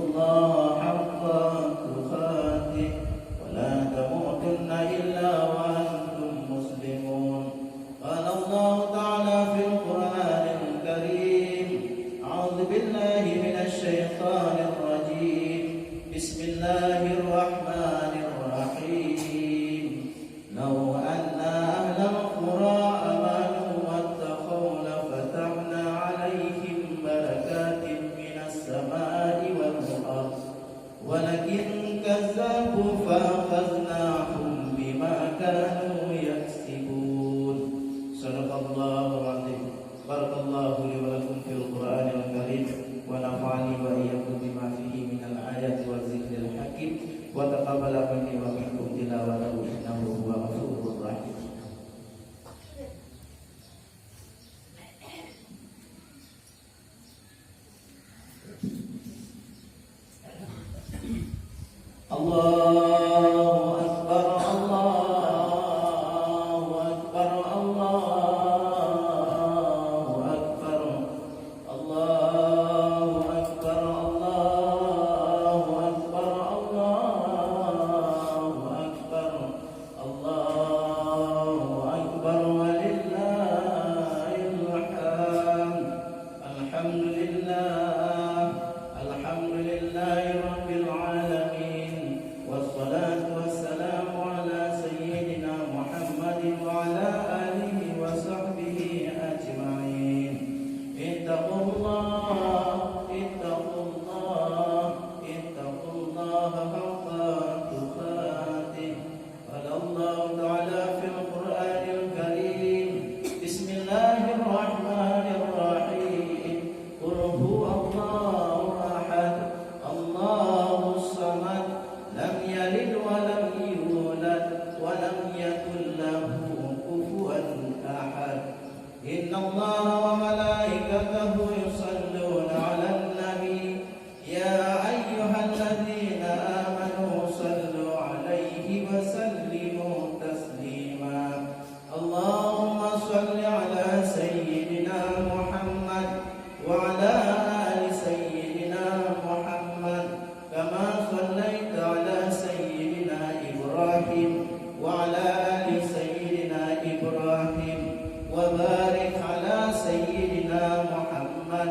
الله حق تقاته ولا تموتن إلا وأنتم مسلمون. قال الله تعالى في القرآن الكريم: أعوذ بالله من الشيطان الرجيم. بسم الله الرحمن الرحيم. لو أن أهل القرى آمنوا واتقوا لفتحنا عليهم بركات من السماء والأرض ولكن كذبوا فأخذناهم بما كانوا يكسبون. صدق الله العظيم. بارك الله لي ولكم في القرآن الكريم ونفعني وإياكم بما فيه من الآيات والذكر الحكيم وتقبل مني ومنكم تلاوته إنه هو غفور رحيم. Allahu Akbar, Allahu Akbar, Allahu Akbar, Allahu Akbar, Allahu Akbar, Allahu Akbar, Allahu Akbar, walillahil hamd. Alhamdulillah, alhamdulillahi rabbil alamin. والصلاة والسلام على سيدنا محمد وعلى آله وصحبه أجمعين. اتقوا الله اتقوا الله اتقوا الله حق تقاته. قال الله تعالى في القرآن الكريم: بسم الله الرحمن الرحيم. قل هو الله أحد الله الصمد لم يلد ولم يولد ولم يكن له كفوا أحد. إن الله وملائكته يصلون على النبي يا أيها الذين آمنوا صلوا عليه وسلموا تسليما. اللهم صل على سيدنا محمد وعلى آل سيدنا محمد كما صليت على سيدنا إبراهيم وعلى آل سيدنا إبراهيم وبارك على سيدنا محمد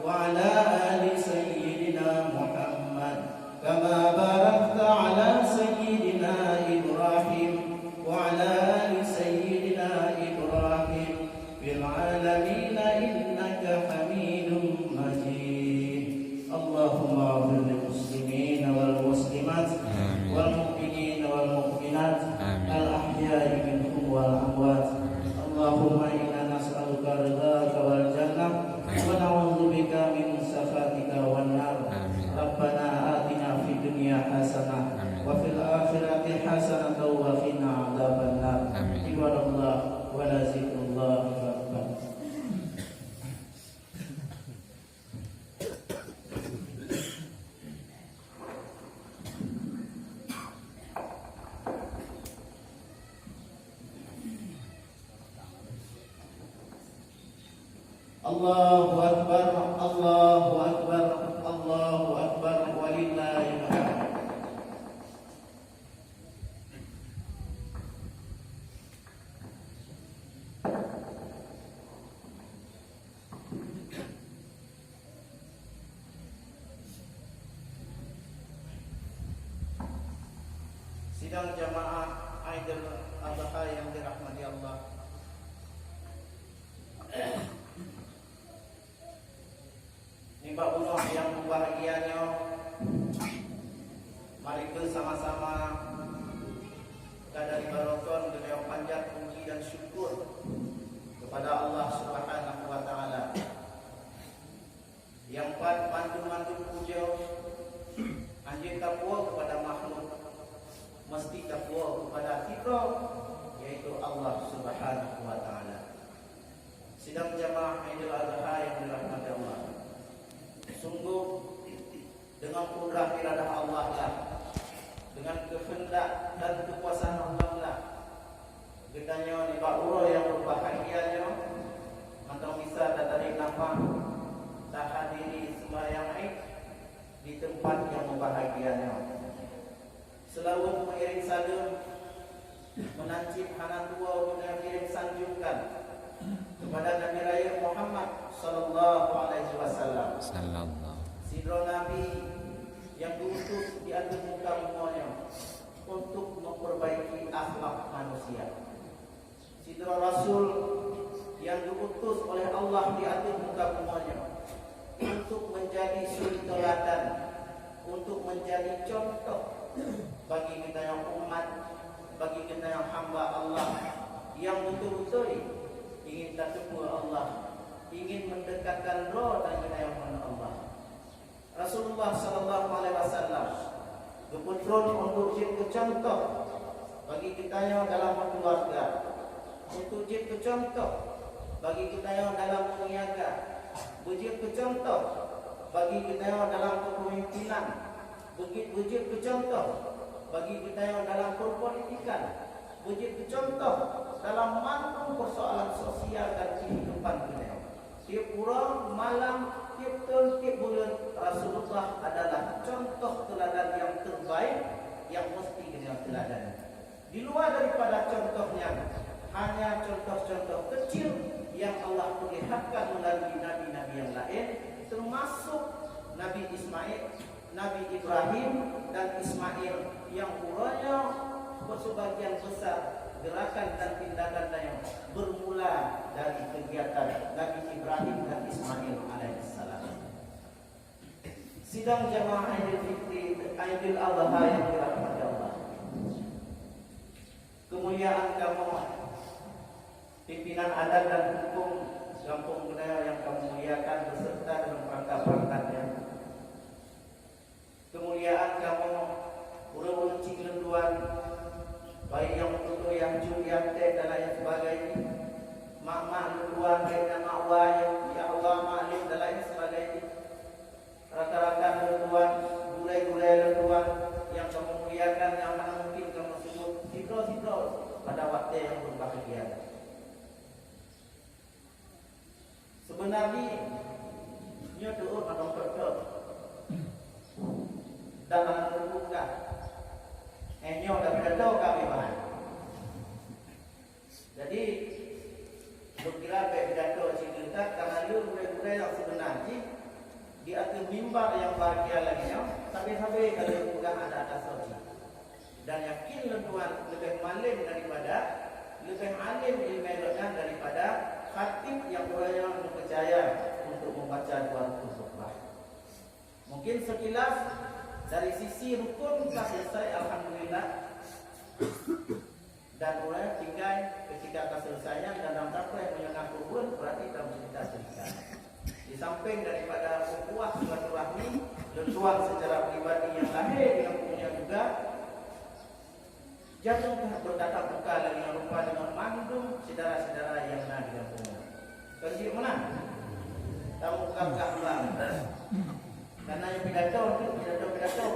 وعلى آل سيدنا محمد كما باركت على سيدنا إبراهيم وعلى آل سيدنا إبراهيم في العالمين إنك حميد مجيد. اللهم اغفر للمسلمين والمسلمات والمؤمنين والمؤمنات الأحياء منهم والأموات. اللهم إنا نسألك رضاك والجنة ونعوذ بك من سخطك والنار. ربنا آتنا في الدنيا حسنة وفي الآخرة حسنة وقنا عذاب النار. عباد الله ولذكر الله أكبر. Allahu Akbar, Allahu Akbar, Allahu Akbar, walillahil hamd. Sidang jamaah Aidil Adha yang dirahmati Allah. Nimba Allah yang bahagianya, mari kita sama-sama dari baroton beliau panjat puji dan syukur kepada Allah Subhanahu wa taala. Yang pantu-mantu puja anjing takwa kepada makhluk, mesti takwa kepada kita, yaitu Allah Subhanahu wa taala. Sidang jamaah Idul Adha yang dirahmati Allah. Sungguh dengan kudrah iradah Allah lah, dengan kehendak dan kekuasaan Allah lah, Getanya ni ba'ura yang berbahagianya Mantau bisa datari nafah tak hadiri sembahyang Aid di tempat yang membahagianya. Selalu mengiring salam, menancip hana tua mengiring sanjungkan kepada Nabi Raya Muhammad sallallahu alaihi wasallam. Sidro Nabi yang diutus di atas muka semuanya untuk memperbaiki akhlak manusia. Sidro Rasul yang diutus oleh Allah di atas muka semuanya untuk menjadi suri teladan, untuk menjadi contoh bagi kita yang umat, bagi kita yang hamba Allah yang betul-betul ingin bertemu Allah, ingin mendekatkan roh dan kita yang mana Allah. Rasulullah sallallahu alaihi wasallam berputrun untuk jadi contoh bagi kita yang dalam keluarga, untuk jadi contoh bagi kita yang dalam berniaga, menjadi contoh bagi kita yang dalam kepemimpinan, menjadi contoh bagi kita yang dalam perpolitikan, menjadi contoh dalam mantu persoalan sosial dan kehidupan kita. Tiap orang malam, tiap tahun, tiap bulan, Rasulullah adalah contoh teladan yang terbaik yang mesti kita teladan. Di luar daripada contohnya, hanya contoh-contoh kecil yang Allah perlihatkan melalui nabi-nabi yang lain, termasuk Nabi Ismail, Nabi Ibrahim dan Ismail yang uranya bersebagian besar gerakan dan tindakan yang bermula dari kegiatan Nabi Ibrahim dan Ismail alaihissalam. Sidang jamaah Aidil Fitri, Aidil Adha yang dirahmati Allah. Kemuliaan kamu, pimpinan adat dan hukum kampung budaya yang kamu muliakan beserta dengan perangkat-perangkatnya. Kemuliaan kamu, urang Cinglenduan, baik yang betul yang jum yang teh dan lain sebagainya, mak-mak lenduan dan mak-wai, ya Allah maklim dan lain sebagainya. Rata-rata lenduan, gulai-gulai lenduan yang kamu muliakan, yang mana mungkin kamu sebut sidro-sidro pada waktu yang berbahagia. Sebenarnya nya doa atau berdoa dalam terbuka enyo dah berdoa kami bahan. Jadi berkira berdoa cerita karena lu gure-gure yang sebenarnya di atas mimbar yang bahagia lagi nya, sampai-sampai kalau bukan ada soji. Dan yakin lentuan lebih malim daripada, lebih alim ilmu daripada khatib yang orang percaya untuk membaca dua rukun khutbah. Mungkin sekilas dari sisi rukun sudah selesai, alhamdulillah. Dan orang tinggal ketika keselesaian dan dalam apa yang menyenangkan rukun berarti dalam cerita-cerita. Di samping daripada ukhuwah silaturahmi, lentuan secara pribadi yang lahir di kampungnya juga, jatuh bertatap muka dengan rupa dengan mandum saudara-saudara yang ada di kampungnya. Kerja mana? Tamu kakak bang. Karena yang pidato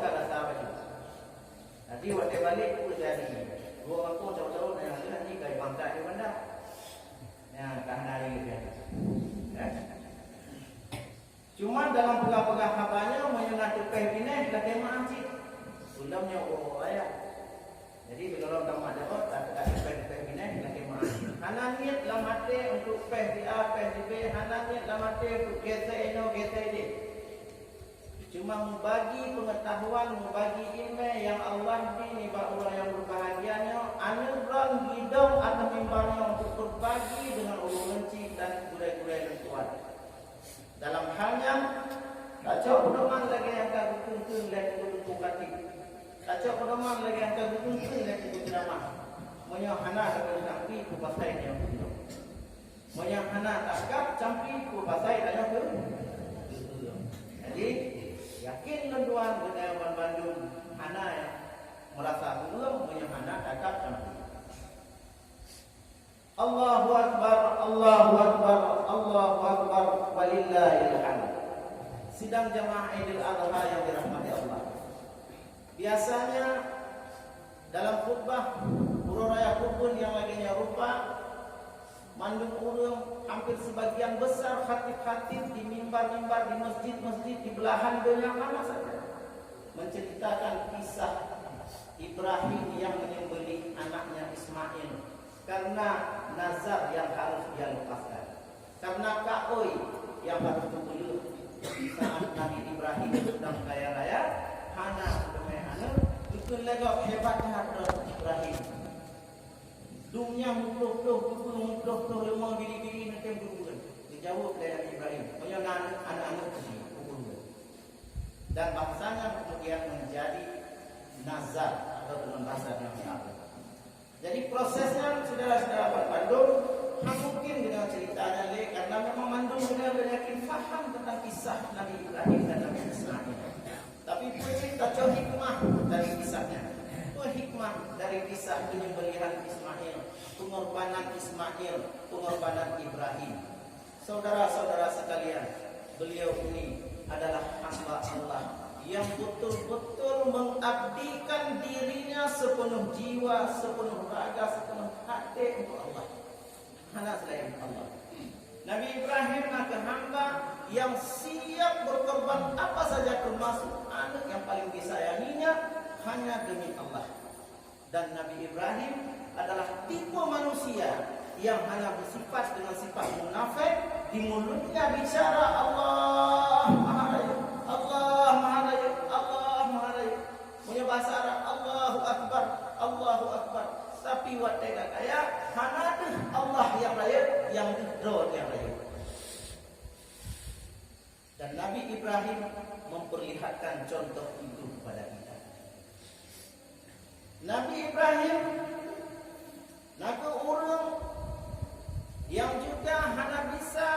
kalau sahabat itu. Nanti waktu balik pun jadi. Dua aku jauh-jauh yang nanti kayak bangka di mana? Yang karena ini dia. Cuma dalam pegang-pegang kabarnya menyengat tepeh ini dah tema anjing. Sulamnya ayah. Jadi kalau kamu ada tak tepeh ini dah tema anjing. Hana niat dalam hati untuk peh di A, peh di B, hana niat dalam hati untuk gete ini. Cuma membagi pengetahuan, membagi ilmu yang Allah beri bagi orang yang berbahagianya, anugerah hidung atau mimbarnya untuk berbagi dengan ulun lenci dan gulai-gulai lentuan. Dalam halnya, tak jauh pedoman lagi yang akan berkumpul lihat itu kati. Tak jauh pedoman lagi yang akan berkumpul lihat itu nama. Menyahana akan sampai ku pasai yang itu. Menyahana takap sampai ku pasai yang itu. Jadi yakin lenduan dengan Bandung hana yang merasa belum menyahana takap sampai. Allahu Akbar, Allahu Akbar, Allahu Akbar, walillahil hamd. Sidang jamaah Idul Adha yang dirahmati Allah. Biasanya dalam khutbah uraya kubun yang laginya rupa mandung urung hampir sebagian besar khatib-khatib di mimbar-mimbar di masjid-masjid di belahan dunia mana saja. karena nazar yang harus dia lepaskan, karena kaoi yang harus dibeli saat Nabi Ibrahim sedang kaya raya. Hana demi hana itu legok hebatnya Ibrahim. Dunia mukluh lemah gini nanti berbulan. Dijawab dari Ibrahim. Punya anak-anak ini berbulan. Dan bangsanya kemudian menjadi nazar atau dengan nazar yang sama. Jadi prosesnya saudara-saudara Bandung mungkin dengan ceritanya karena memang Bandung sudah yakin faham tentang kisah Nabi Ibrahim dan Nabi Ismail. Tapi kita coba hikmah dari kisahnya. Hikmah dari kisah penyembelihan Ismail, pengorbanan Ismail, pengorbanan Ibrahim. Saudara-saudara sekalian, beliau ini adalah hamba Allah yang betul-betul mengabdikan dirinya sepenuh jiwa, sepenuh raga, sepenuh hati untuk Allah. Hanya selain Allah. Nabi Ibrahim adalah hamba yang siap berkorban apa saja termasuk anak yang paling disayanginya hanya demi Allah. Dan Nabi Ibrahim adalah tipe manusia yang hanya bersifat dengan sifat munafik, di mulutnya bicara Allah Maha Raya, Allah Maha Raya, Allah Maha Raya. Punya bahasa Arab Allahu Akbar, Allahu Akbar. Tapi watega kaya hanya Allah yang raya, yang didro yang raya. Dan Nabi Ibrahim memperlihatkan contoh itu kepada kita. Nabi Ibrahim naga orang yang juga hanya bisa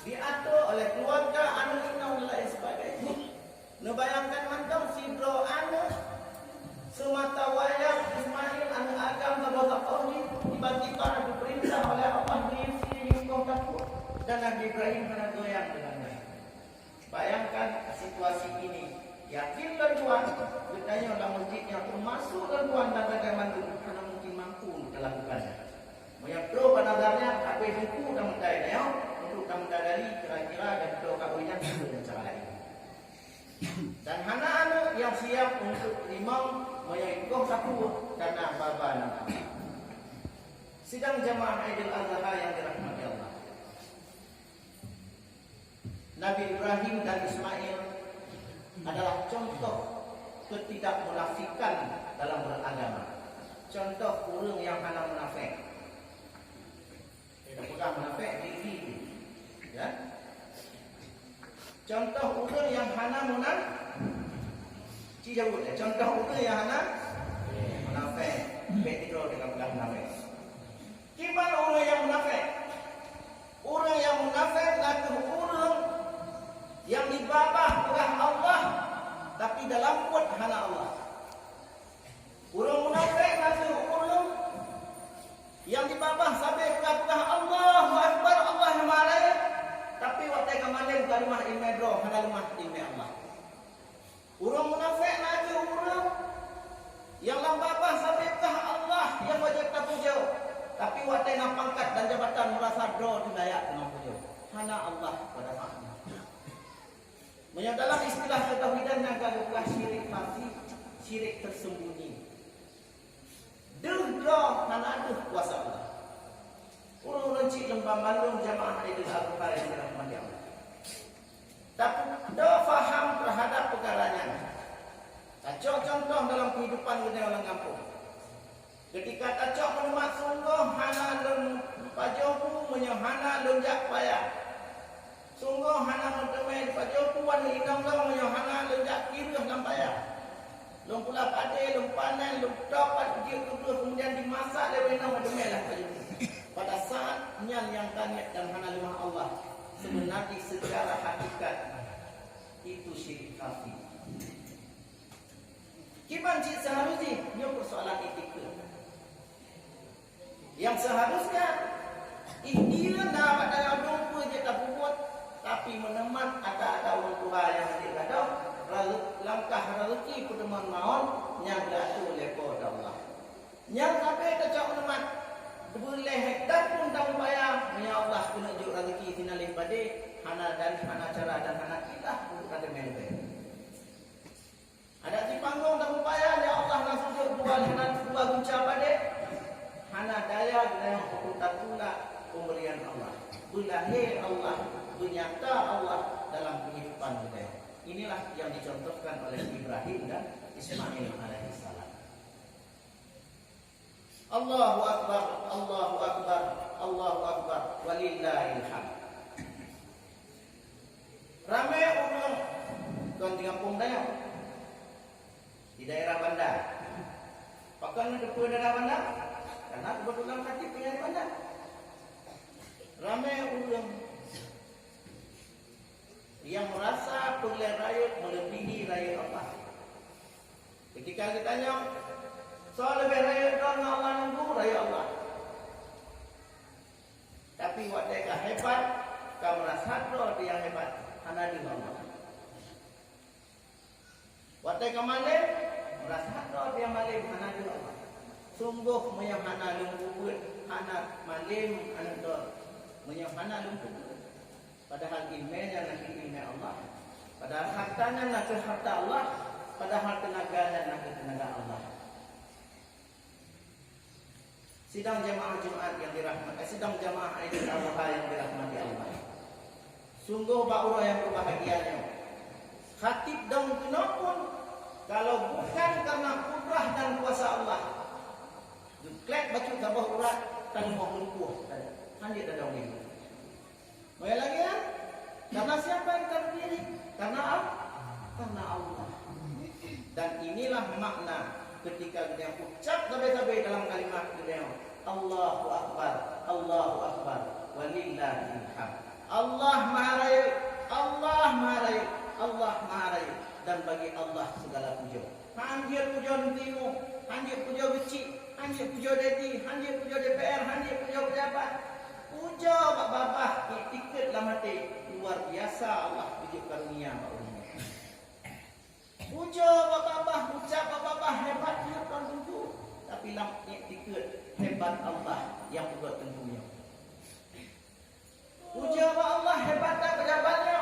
diatur oleh keluarga, anak dan lain sebagainya. Nebayangkan macam si bro anak semata wayang Ismail anak agam sabota ini tiba-tiba diperintah oleh Allah diisi kau takut dan Nabi Ibrahim hanya goyang dengannya. Bayangkan situasi ini. Yakin tuan, bertanya dalam masjid yang termasuk tuan dan bagaimana karena mungkin mampu melakukannya. Banyak pro panazarnya, apa buku dan mendaya untuk kamu dadari kira-kira dan pro kawinnya dengan cara lain. Dan anak-anak yang siap untuk imam mengikut satu karena bapa dan sidang jamaah Idul Adha yang dirahmati Allah. Nabi Ibrahim dan Ismail adalah contoh ketidakmunafikan dalam beragama. Contoh orang yang hanya munafik. Bukan munafik diri. Ya. Contoh orang yang hanya munafik. Contoh orang yang hanya munafik. Petro dengan bukan munafik. Gimana orang yang munafik? Orang yang munafik adalah orang yang dibabah oleh Allah tapi dalam kuat hana Allah. Orang munafik adalah orang yang dibabah sampai kata Allahu Akbar, Allah Maha tapi waktu kemarin kalimah ilmu doh hana rumah ilmu Allah. Orang munafik adalah orang yang lambabah sampai kata Allah yang wajib terpuja tapi waktu pangkat dan jabatan merasa doh dilayak dengan puja hana Allah pada Allah. Dalam istilah ketauhidan yang kalaulah syirik mati, syirik tersembunyi. Dendra hana aduh kuasa Allah. Urung rencik lembah Bandung jamaah Idul Adha yang dirahmati Allah. Tapi dah faham terhadap perkaranya. Contoh dalam kehidupan kita orang kampung. Ketika tacok menemat sungguh hana lem pajoku menyohana lonjak payah. Sungguh hana mentemai pajokuan inang lau menyohana lonjak kira lampaya. Lom pula pade, lom panen, lom dapat dia kedua kemudian dimasak lewe nama demelah pajoku. Pada saat nyal yang tanya dan hana lemah Allah sebenarnya secara hakikat itu syirik kafir. Kiban cik seharusnya dia persoalan etika. Yang seharusnya dia dapat dalam dompu je tak buat tapi menemat ada orang tua yang tidak ada langkah rezeki peneman maun yang diatur oleh Allah. Yang sampai kecak menemat boleh hektar pun tak upaya ya Allah penunjuk rezeki sinalih pada hana dan hana cara dan hana kita untuk ada melbe. Ada di panggung tak upaya ya Allah nak sujud dua gunca pada hana daya lahir Allah, bernyata Allah dalam kehidupan kita. Inilah yang dicontohkan oleh Ibrahim dan Ismail alaihissalam. Allahu Akbar, Allahu Akbar, Allahu Akbar, walillahil hamd. Ramai orang kan di kampung saya di daerah bandar. Pakai ke daerah bandar karena kebetulan hati punya di bandar. Ramai orang yang merasa boleh raya melebihi raya Allah. Ketika kita tanya, soal lebih raya dong Allah nunggu raya Allah. Tapi waktu hebat, kau merasa doa yang hebat, hanya di Allah. Waktu kau malam, merasa doa yang malam, hanya di Allah. Sungguh menyamana nunggu, hanya malam, hanya doa, menyamana nunggu. Padahal ilmunya nak ilmu Allah, padahal hartanya nak harta Allah, padahal tenaganya nak tenaga Allah. Sidang jamaah Jumat yang dirahmati, sidang jamaah Aidil Adha yang dirahmati Allah. Sungguh baurah yang berbahagianya. Khatib dan kenapun kalau bukan karena kudrah dan kuasa Allah, duklek baca tabah urat dan mau lumpuh, hanya ada orang. Mau lagi ya? Karena siapa yang terdiri? Karena apa? Karena Allah. Dan inilah makna ketika kita ucap tabai-tabai dalam kalimat kita, Allahu Akbar, Allahu Akbar, walillahil hamd. Allah Maha Raya, Allah Maha Raya, Allah Maha Raya, dan bagi Allah segala puja. Hanjir puja ntimu, hanjir puja kecil, hanjir puja dedi, hanjir puja DPR, hanjir puja pejabat. Puja Bapak ikut dalam hati luar biasa Allah puji karunia barunya. Puja Bapak, ucap Bapak hebatnya Tuhan tentu, tapi dalam ikut hebat Allah yang buat tentunya. Puja Allah hebatnya pejabatnya,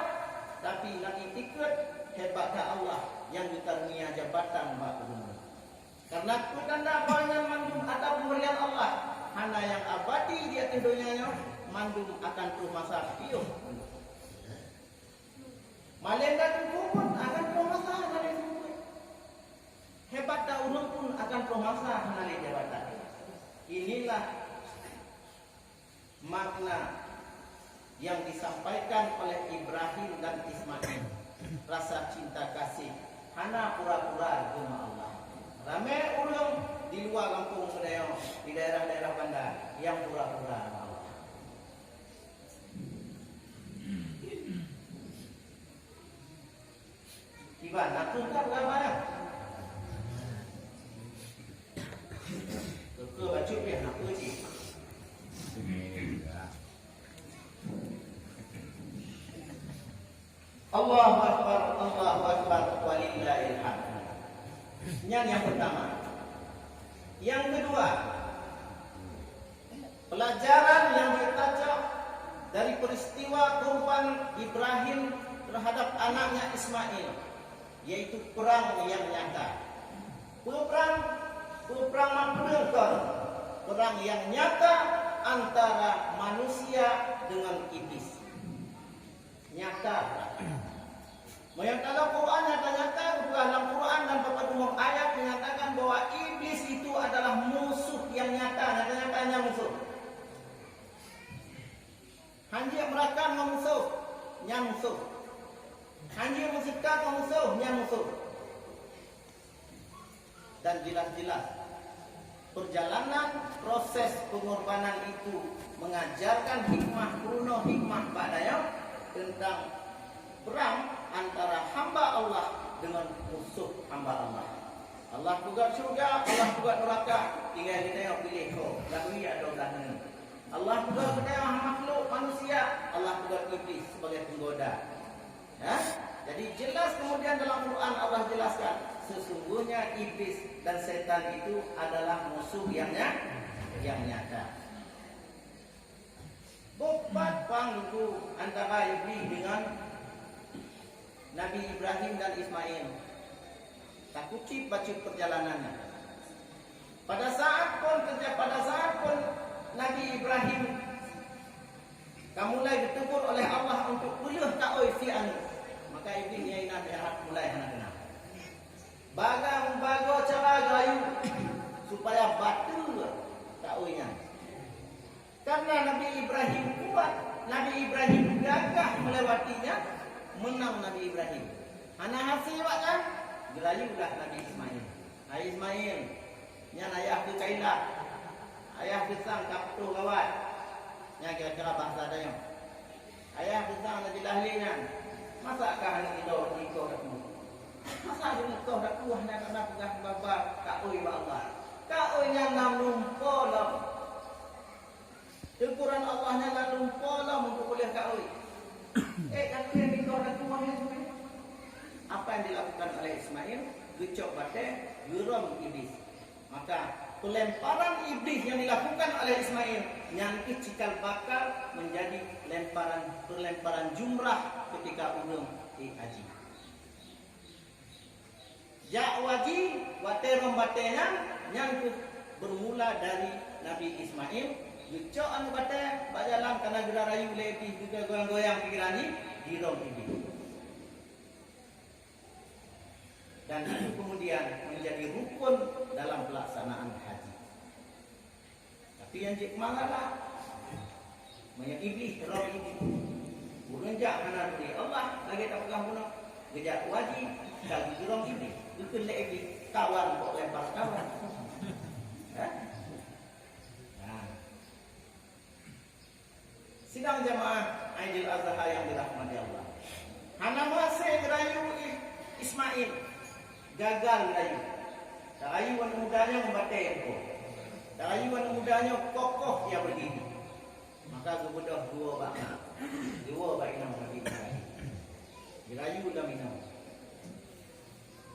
tapi lagi ikut hebatnya Allah yang dikarunia jabatan barunya. Karena kutanda banyak mandum atau pemberian Allah. Hana yang abadi dia tentunya mandum akan terus masa hidup. Malenda tunggu pun akan terus masa hana tunggu. Hebat daunun pun akan terus masa hana jabatan. Inilah makna yang disampaikan oleh Ibrahim dan Ismail. Rasa cinta kasih hana pura-pura dengan Allah. Ramai orang di luar kampung saya, di daerah-daerah bandar yang pura-pura Allah. Tiba nak tuntar gambar. Ke baju dia nak pergi. Allahu Akbar, Allahu Akbar, walillahil hamd. Yang pertama. Yang kedua, pelajaran yang ditajuk dari peristiwa kurban Ibrahim terhadap anaknya Ismail, yaitu perang yang nyata. Perang makhlukkan, perang yang nyata antara manusia dengan iblis. Nyata. Yang dalam Quran nyata-nyata, dalam Quran dan beberapa ayat menyatakan bahwa iblis itu adalah musuh yang nyata, nyata-nyatanya musuh. Hanjir merakan musuh, yang musuh. Hanjir musikat musuh, yang musuh. Dan jelas-jelas perjalanan proses pengorbanan itu mengajarkan hikmah kuno, hikmah badaya tentang perang antara hamba Allah dengan musuh hamba Allah. Allah juga surga, Allah juga neraka. Tinggal kita yang pilih kau. Lalu atau lalu. Allah juga kedaya makhluk manusia. Allah juga iblis sebagai penggoda. Ya? Jadi jelas kemudian dalam Quran Allah jelaskan sesungguhnya iblis dan setan itu adalah musuh yang nyata. Bobat panggu antara iblis dengan Nabi Ibrahim dan Ismail. Tak kucip baca perjalanannya. Pada saat pun Nabi Ibrahim Kamu mulai ditegur oleh Allah untuk puluh ta'oi si anu. Maka iblis yang ingat jahat mulai kena. Bagang cara gayu supaya batu ta'oinya. Karena Nabi Ibrahim kuat, Nabi Ibrahim gagah melewatinya, menang Nabi Ibrahim. Anak hasil kan? Gelayulah Nabi Ismail. Nabi Ismail, nya ayah tu kailah. Ayah tu sang kaptu kawat. Nya kira-kira bahasa dayang. Ayah tu sang Nabi Lahlinan. Masakah anak kita ikut aku? Masa dia kau dah kuah nak pegang bapa kaoi ba Allah. Kaoi yang nam lumpo lah. Tempuran Allah yang lumpo lah untuk boleh kaoi. Kan dia kau dah kuah yang sebenarnya. Apa yang dilakukan oleh Ismail? Gecok batai, geram iblis. Maka pelemparan iblis yang dilakukan oleh Ismail nyangkut cikal bakal menjadi perlemparan jumrah ketika ulung haji. Ja'waji waterom batena nyangkut bermula dari Nabi Ismail. Gecok anu batai bajalan karena gerak rayu lepi juga goyang-goyang pikirani dirong ini. Dan itu kemudian menjadi rukun dalam pelaksanaan haji. Tapi yang jik malalah banyak iblis teror ini. Bulanjak mana dari Allah lagi tak pegang guna. Gejak wajib kalau dirong ini. Bukan iblis kawan kok lempar kawan. Sidang jamaah Aidil Adha yang dirahmati Allah. Hana masih gerayu Ismail gagal gerayu. Gerayu anak mudanya membatai aku. Gerayu anak mudanya kokoh dia berdiri. Maka kemudian dua inam berdiri. Gerayu dah minum.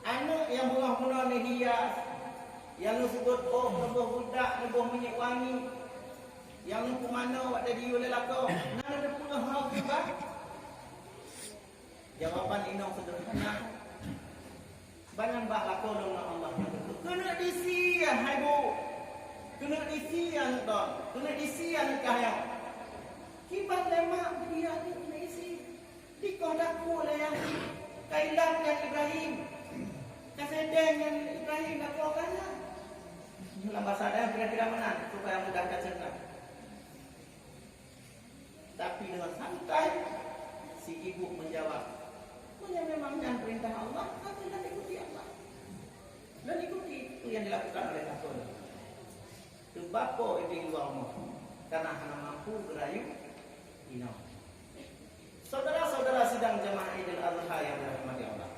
Anak yang bunga-bunga ni hias, yang disebut nebuh budak, nebuh minyak wangi, yang ni pemana waktu dia oleh lakau, nak ada punah hal juga. Jawapan inang sederhana. Banyak bah lakau dong Allah. Kena disian hai bu. Kena disian don. Kena disian kahayang. Kibat lemak dia ni kena isi. Di kodaku lah yang kailan yang Ibrahim. Kesedeng yang Ibrahim nak lakukannya. Dalam bahasa ada kira-kira mana supaya mudah cerna. Tapi dengan santai si ibu menjawab, "Punya memang yang perintah Allah, tapi dan ikuti Allah." Dan ikuti itu yang dilakukan oleh Rasul. Tu bapa ibing luarmu karena hana mampu berayu inau. Saudara-saudara sidang jamaah Idul Adha yang dirahmati Allah.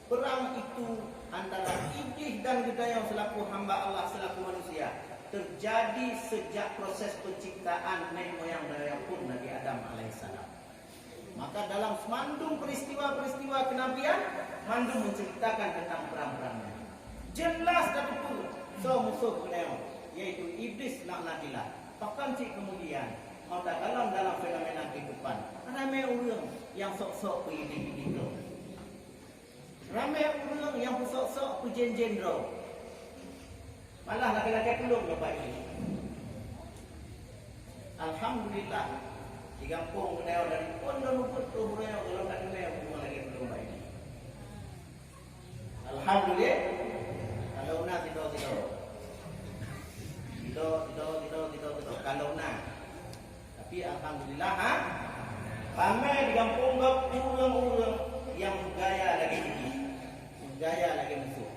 Perang itu antara iblis dan kita yang selaku hamba Allah, selaku manusia, terjadi sejak proses penciptaan nenek moyang dari pun Nabi Adam alaihissalam. Maka dalam semandung peristiwa-peristiwa kenabian, mandung menceritakan tentang perang-perangnya. Jelas dan betul musuh beliau, yaitu iblis laknatullah. Bahkan cik kemudian mau tak dalam fenomena kehidupan, ramai orang yang sok-sok pergi itu. Ramai orang yang sok-sok pujen-jen roh. Malah laki-laki belum lepas ini. Alhamdulillah di kampung meneo dari pondok luput tu meneo kalau tak meneo cuma lagi belum baik. Alhamdulillah kalau nak tidak kalau nak. Tapi alhamdulillah ramai di kampung orang-orang yang gaya lagi tinggi. Gaya lagi musuh.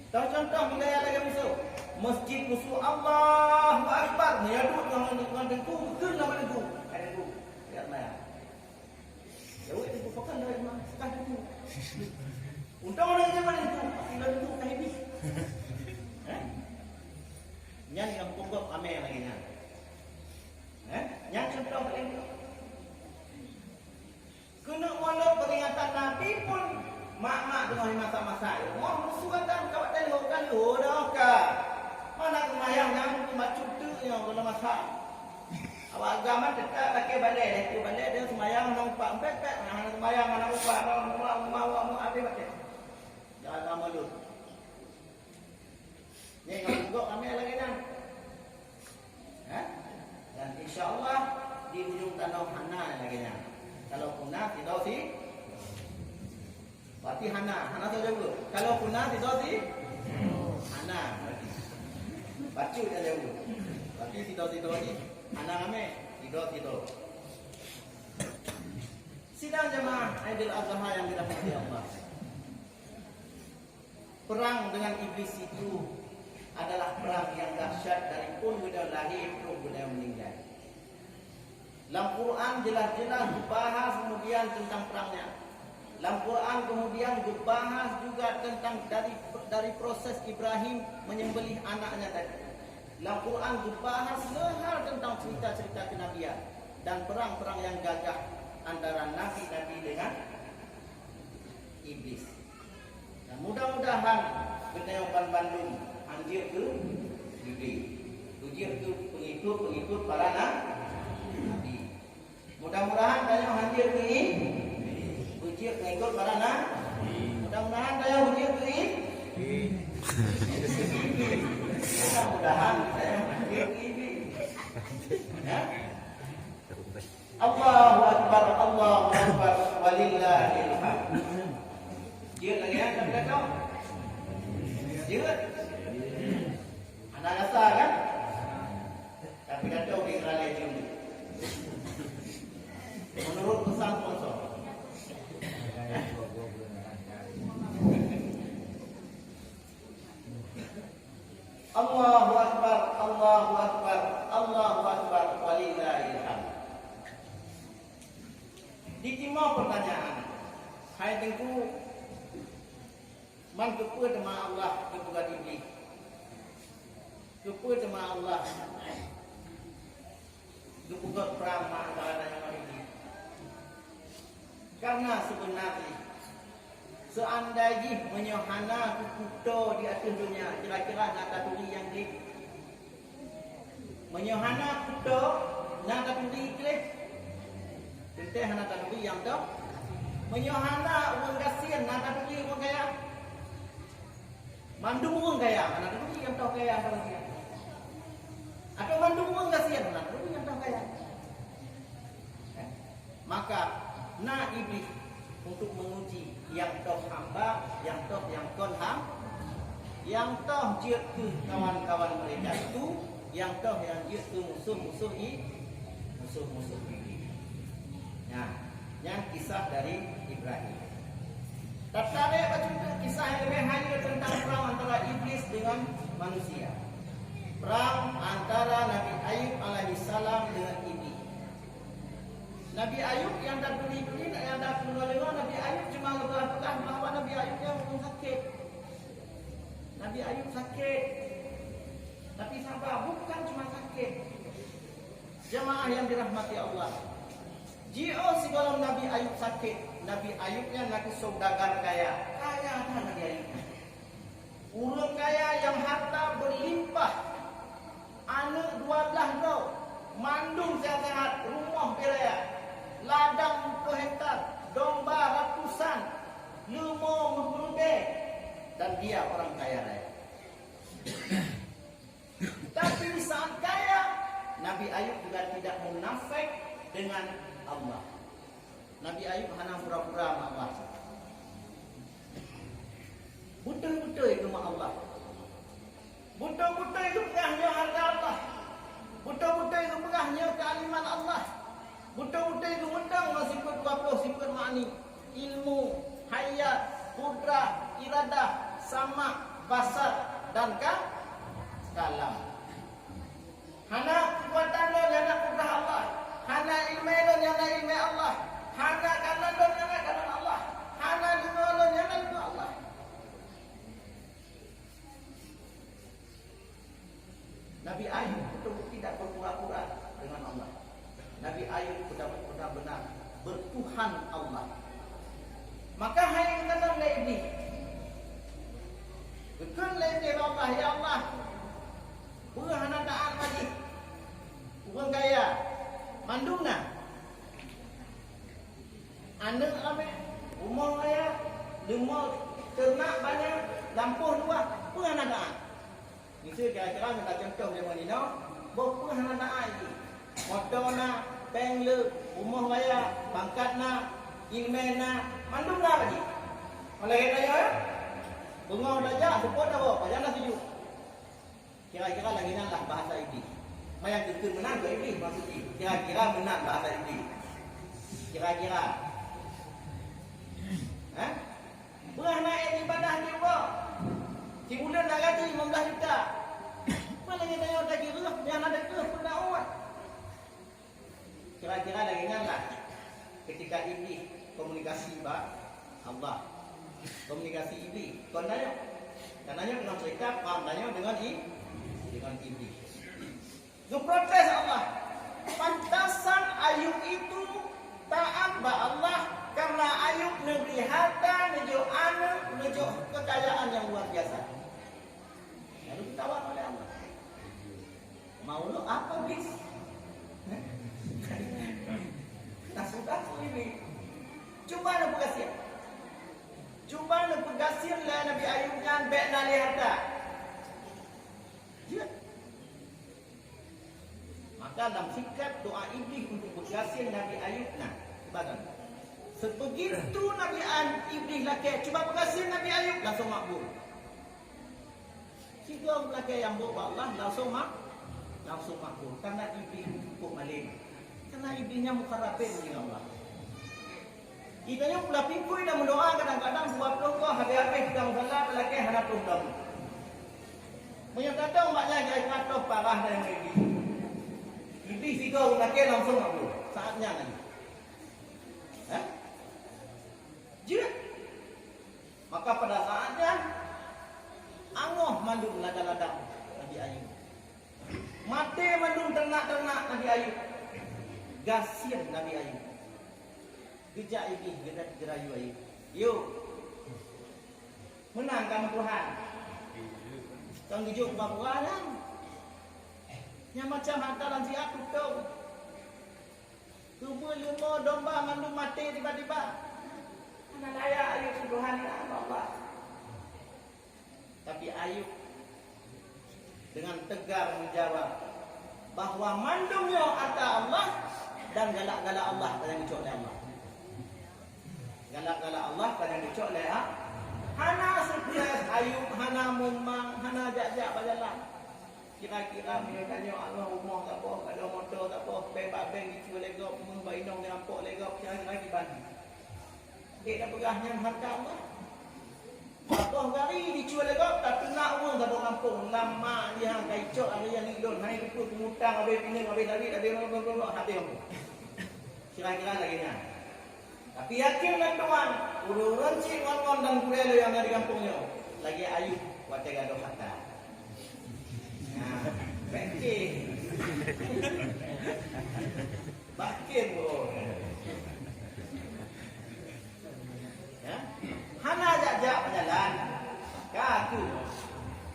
Tahu contoh gaya lagi musuh. Masjid musuh Allahu Akbar. Menyadut dengan dengku. Betul nama dengku. Ada dengku. Lihat mana. Jauh itu bukan dari mana. Sekarang dengku. Untuk orang zaman dengku. Masih dah dengku. Tak habis. Nyan yang pungguk amel lagi nyan. Nyan contoh paling tu. Kena walau peringatan Nabi pun mak-mak dengan masa-masa itu. Mau musuhkan kawat tengok kan lu dah ka. Mana kemayang yang cuma cutu yang kalau masak. Awak agama dekat pakai balai, itu balai dia semayang nampak pepek, nah semayang anak upah mau habis pakai. Jangan lama dulu. Ni kalau kami lagi kan. Dan insya-Allah di ujung tanah no hana lagi nya. Kalau kuna tidak si berarti hana saja dulu. Kalau kuna tidak si hana berarti. Baca saja dulu. Berarti tidak ni hana kami tidak. Sidang jemaah Aidil Adha yang dirahmati Allah. Perang dengan iblis itu adalah perang yang dahsyat dari pun beliau lahir pun beliau meninggal. Dalam Quran jelas-jelas dibahas kemudian tentang perangnya. Dalam Quran kemudian dibahas juga tentang dari proses Ibrahim menyembelih anaknya tadi. Dalam Quran dibahas hal tentang cerita-cerita kenabian dan perang-perang yang gagah antara nabi-nabi dengan iblis. Dan mudah-mudahan Kenayapan Bandung anjir ke Yudi, anjir ke pengikut para nabi. Mudah-mudahan daya anjir ke anjir pengikut para nabi. Mudah-mudahan daya anjir ke mudah-mudahan daya anjir ke ya. Allahu Akbar, Allahu Akbar, walillahil hamd. Dia lagi yang tak kata. Dia. Anak rasa kan? Tapi kata di kerana jum. Menurut pesan sponsor. Allahu Akbar, Allahu Akbar, Allahu Akbar, walillahil hamd. Di timur pertanyaan, hai tengku, man kepa tema Allah kepada iblis, kepa tema Allah, kepa perang antara dengan iblis. Karena sebenarnya, seandainya menyohana kuto di atas dunia, kira-kira nak tuli yang di, menyohana kuto nak tuli klik. Tentang hana tadi yang tu menyohana uang kasihan nak tadi uang kaya mandung uang kaya hana tadi yang tahu kaya kalau dia atau mandung uang kasihan hana tadi yang tahu kaya maka na iblis untuk menguji yang tahu hamba yang tahu yang kon yang tahu jiat ke kawan-kawan mereka itu yang tahu yang jiat ke musuh-musuh ini. Nah, yang kisah dari Ibrahim. Tertarik baca kisah yang lebih hanya tentang perang antara iblis dengan manusia. Perang antara Nabi Ayub alaihissalam dengan iblis. Nabi Ayub yang dah beli yang dah keluar Nabi Ayub cuma mengatakan bahawa Nabi Ayub yang sakit. Nabi Ayub sakit. Tapi sabar, bukan cuma sakit. Jemaah yang dirahmati Allah. Jika sebelum Nabi Ayub sakit, Nabi Ayubnya lagi saudagar kaya apa Nabi Ayub? Urang kaya yang harta berlimpah, anak 12 no, mandung sehat-sehat, rumah beraya, ladang 10 hektar, domba ratusan, lembu berbagai, dan dia orang kaya raya. Tapi di saat kaya, Nabi Ayub juga tidak munafik dengan Allah. Nabi Ayub hanya pura-pura sama Allah. Betul-betul itu sama Allah. Betul-betul itu pegahnya harga Allah. Betul-betul itu pegahnya kealiman Allah. Betul-betul itu undang sifat 20 sifat ma'ani. Ilmu, hayat, kudrah, iradah, sama, basar, dan kalam. Hana kekuatan lo yang nak kudrah Allah. Hana ilmu lo yang nak ilmu Allah. Hana kanan lo yang nak kanan Allah. Hana ilmu lo yang nak ilmu Allah. Nabi Ayub betul-betul tidak berpura-pura dengan Allah. Nabi Ayub benar-benar bertuhan Allah. Maka hai kata lebih. Betul lebih Allah ya Allah. Bukan hana taat lagi. Bukan gaya. Mandungna. Anda ame umur saya lemah ternak banyak lampuh dua bukan ada. Misal kira-kira kita contoh zaman ini no, bukan ada lagi. Motorna, penglu, rumah raya, pangkat nak, ilmu nak, mandum dah lagi. Oleh kerana ya, bengong dah jak, support dah bawa, jangan setuju. Kira-kira lagi lah bahasa iblis. Mayang kekal menang ke iblis maksudnya. Kira-kira menang bahasa iblis. Kira-kira. Berah naik ibadah ni apa? Si bulan nak gaji 15 juta. Mana lagi tanya tak kira, yang ada ke pun nak uat. Kira-kira lagi lah. Ketika iblis komunikasi bah Allah. Komunikasi iblis. Kau tanya. Dan tanya dengan cerita, kau tanya dengan iblis. Itu protes Allah. Pantasan Ayub itu taat ba Allah karena Ayub negeri harta, nejo anak, nejo kekayaan yang luar biasa. Lalu ditawar oleh Allah. Mau lo apa bis? Nah sudah ini. Coba nak berkasih. Coba nak berkasih lah Nabi Ayub kan baik nali harta. Ya. Maka dalam sikap doa iblis untuk berkasih Nabi Ayub nah, sebagainya. Sebegitu Nabi iblis laki, cuba berkasih Nabi Ayub langsung makbul. Tiga laki yang bawa Allah langsung makbul. Karena iblis cukup maling. Karena iblisnya mukharrabin dengan Allah. Itanya pula pingkui dan mendoa kadang-kadang buat doa habis-habis kita salat laki harap doa. Menyatakan umatnya jadi kata parah dan iblis. Iblis tiga laki langsung makbul. Saatnya nanti. Jika maka pada saatnya angoh mandung lada-lada Nabi Ayub. Mati mandung ternak-ternak Nabi Ayub. Gasir Nabi Ayub. Gejak iblis gerayu Ayub. Yuk. Menang kamu Tuhan. Kau gijuk bapuran. Yang macam hantaran siap tutup. Tubuh lima domba mandung mati tiba-tiba. Mana layak Ayub Tuhan Allah. Tapi Ayub dengan tegar menjawab bahawa mandumnya kata Allah dan galak-galak Allah yang dicok oleh Allah. Galak-galak Allah yang dicok oleh Allah. Hana sukses Ayub, hana memang, hana jak-jak berjalan. Kira-kira menurutnya Allah rumah tak apa, ada motor tak apa, beg-beg dicuba legop, membainong dirampok legop, kira-kira dibagi. Dia dah pegahnya harta Allah. Apa hari dicuba legop, tak kena uang tak kampung. Lama dia kaicok, ada yang lidon, hari itu pengutang, habis pining, habis lari, habis ngomong-ngomong, habis ngomong. Kira-kira lagi ni. Tapi yakin dan tuan, urun-urun cik, ngon-ngon dan kurelo yang ada di kampungnya. Lagi Ayub, wajah gaduh harta. Bakin. Bakin bro. Ya. Hana jak-jak berjalan. Kaku.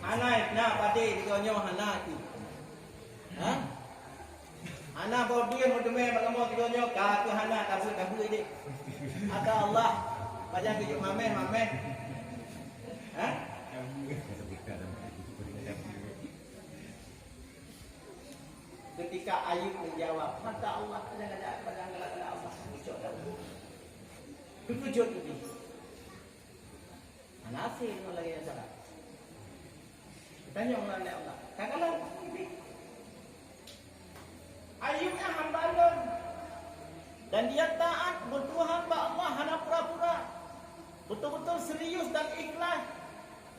Hana nak padi digonyo hana tu. Ha? Hana bodi modeme balamo digonyo kaku hana kabu ini. Ada Allah. Baca tujuk mameh. Ha? Ketika Ayub menjawab, kata Allah, kadang-kadang Allah wujud dalam. Wujud ini. Anasir oleh yang salah. Tanya oleh Allah. Katalah ini. Ayubnya hamba Allah. Dan dia taat bertuhan kepada Allah, hanya pura-pura. Betul-betul serius dan ikhlas.